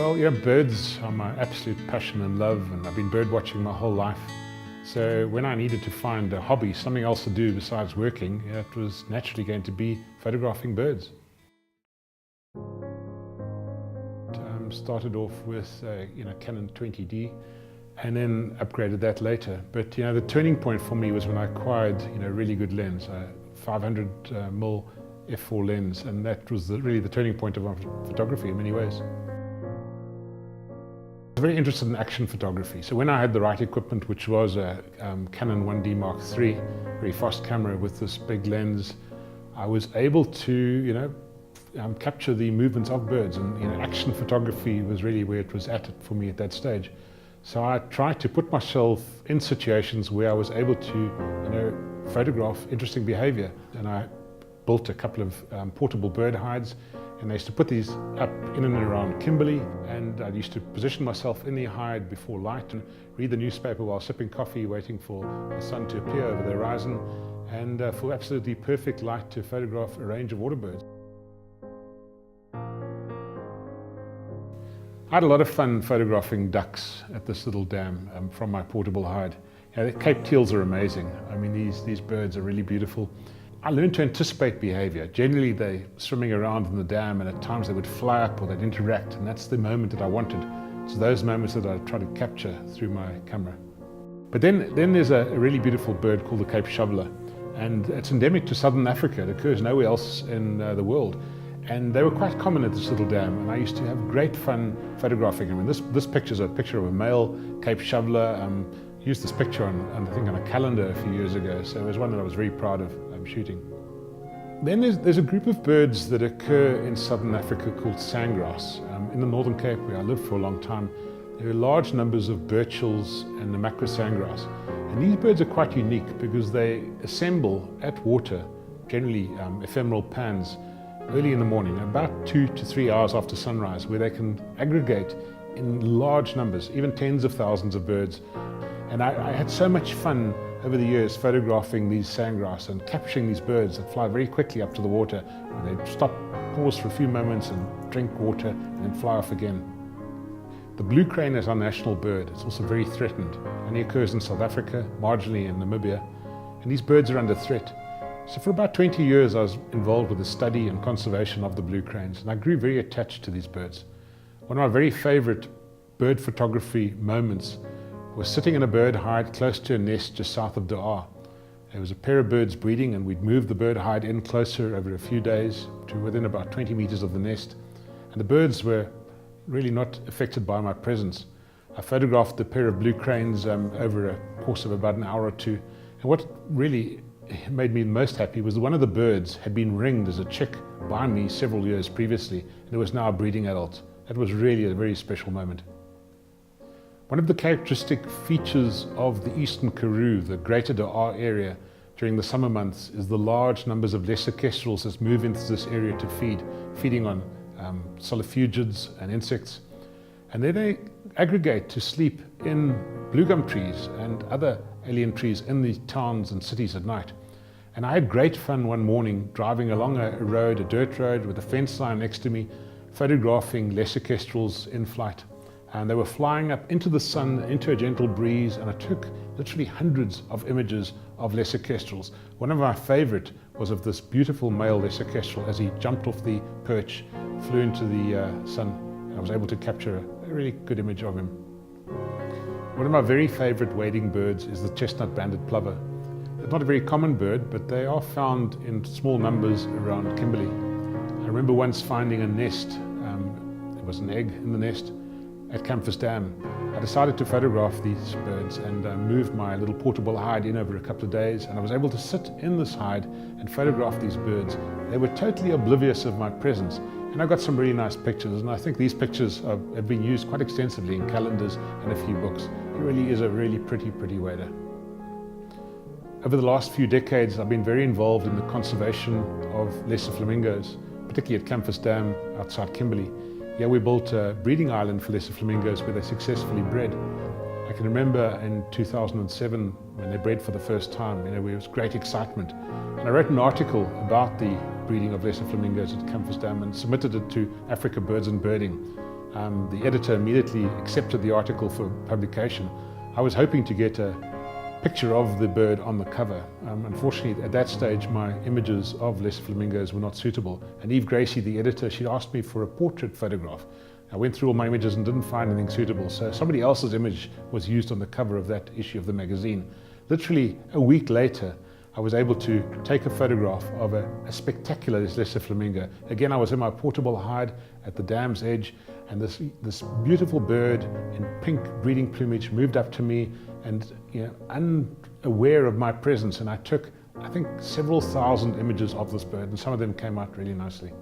Well, birds are my absolute passion and love, and I've been bird watching my whole life. So when I needed to find a hobby, something else to do besides working, it was naturally going to be photographing birds. Started off with Canon 20D and then upgraded that later. But the turning point for me was when I acquired a really good lens, a 500mm f4 lens, and that was really the turning point of my photography in many ways. I was very interested in action photography, so when I had the right equipment, which was a Canon 1D Mark III, very fast camera with this big lens, I was able to capture the movements of birds, and action photography was really where it was at for me at that stage. So I tried to put myself in situations where I was able to photograph interesting behavior, and I built a couple of portable bird hides, and I used to put these up in and around Kimberley, and I used to position myself in the hide before light and read the newspaper while sipping coffee, waiting for the sun to appear over the horizon, and for absolutely perfect light to photograph a range of water birds. I had a lot of fun photographing ducks at this little dam from my portable hide. The Cape teals are amazing. I mean, these birds are really beautiful. I learned to anticipate behavior. Generally, they're swimming around in the dam, and at times they would fly up or they'd interact, and that's the moment that I wanted. So those moments that I try to capture through my camera. But then there's a really beautiful bird called the Cape shoveler, and it's endemic to southern Africa. It occurs nowhere else in the world. And they were quite common at this little dam, and I used to have great fun photographing them. And this picture is a picture of a male Cape shoveler. Used this picture I think on a calendar a few years ago, so it was one that I was very proud of shooting. Then there's a group of birds that occur in southern Africa called Sandgrouse. In the Northern Cape, where I lived for a long time, there are large numbers of Birchells and the macro Sandgrouse. And these birds are quite unique because they assemble at water, generally ephemeral pans, early in the morning, about 2 to 3 hours after sunrise, where they can aggregate in large numbers, even tens of thousands of birds. And I had so much fun over the years photographing these sandgrouse and capturing these birds that fly very quickly up to the water. And they stop, pause for a few moments and drink water and then fly off again. The blue crane is our national bird. It's also very threatened. Only occurs in South Africa, marginally in Namibia. And these birds are under threat. So for about 20 years I was involved with the study and conservation of the blue cranes, and I grew very attached to these birds. One of my very favorite bird photography moments was sitting in a bird hide close to a nest just south of Daar. There was a pair of birds breeding, and we'd moved the bird hide in closer over a few days to within about 20 meters of the nest, and the birds were really not affected by my presence. I photographed the pair of blue cranes over a course of about an hour or two, and what really made me most happy was that one of the birds had been ringed as a chick by me several years previously, and it was now a breeding adult. That was really a very special moment. One of the characteristic features of the Eastern Karoo, the greater Daar area, during the summer months is the large numbers of lesser kestrels that move into this area to feeding on solifugids and insects. And then they aggregate to sleep in blue gum trees and other alien trees in the towns and cities at night. And I had great fun one morning driving along a road, a dirt road with a fence line next to me, photographing lesser kestrels in flight. And they were flying up into the sun, into a gentle breeze, and I took literally hundreds of images of lesser kestrels. One of my favorite was of this beautiful male lesser kestrel as he jumped off the perch, flew into the sun, and I was able to capture a really good image of him. One of my very favorite wading birds is the Chestnut-banded Plover. It's not a very common bird, but they are found in small numbers around Kimberley. I remember once finding a nest, there was an egg in the nest, at Campus Dam. I decided to photograph these birds and moved my little portable hide in over a couple of days, and I was able to sit in this hide and photograph these birds. They were totally oblivious of my presence, and I got some really nice pictures, and I think these pictures have been used quite extensively in calendars and a few books. It really is a really pretty wader. Over the last few decades I've been very involved in the conservation of lesser flamingos, particularly at Campus Dam outside Kimberley. Here we built a breeding island for lesser flamingos where they successfully bred. I can remember in 2007 when they bred for the first time, there was great excitement. And I wrote an article about the breeding of lesser flamingos at Campus Dam and submitted it to Africa Birds and Birding. The editor immediately accepted the article for publication. I was hoping to get a picture of the bird on the cover. Unfortunately, at that stage, my images of lesser flamingos were not suitable. And Eve Gracie, the editor, she asked me for a portrait photograph. I went through all my images and didn't find anything suitable, so somebody else's image was used on the cover of that issue of the magazine. Literally a week later, I was able to take a photograph of a spectacular lesser flamingo. Again, I was in my portable hide at the dam's edge, and this beautiful bird in pink breeding plumage moved up to me and, unaware of my presence, and I took, I think, several thousand images of this bird, and some of them came out really nicely.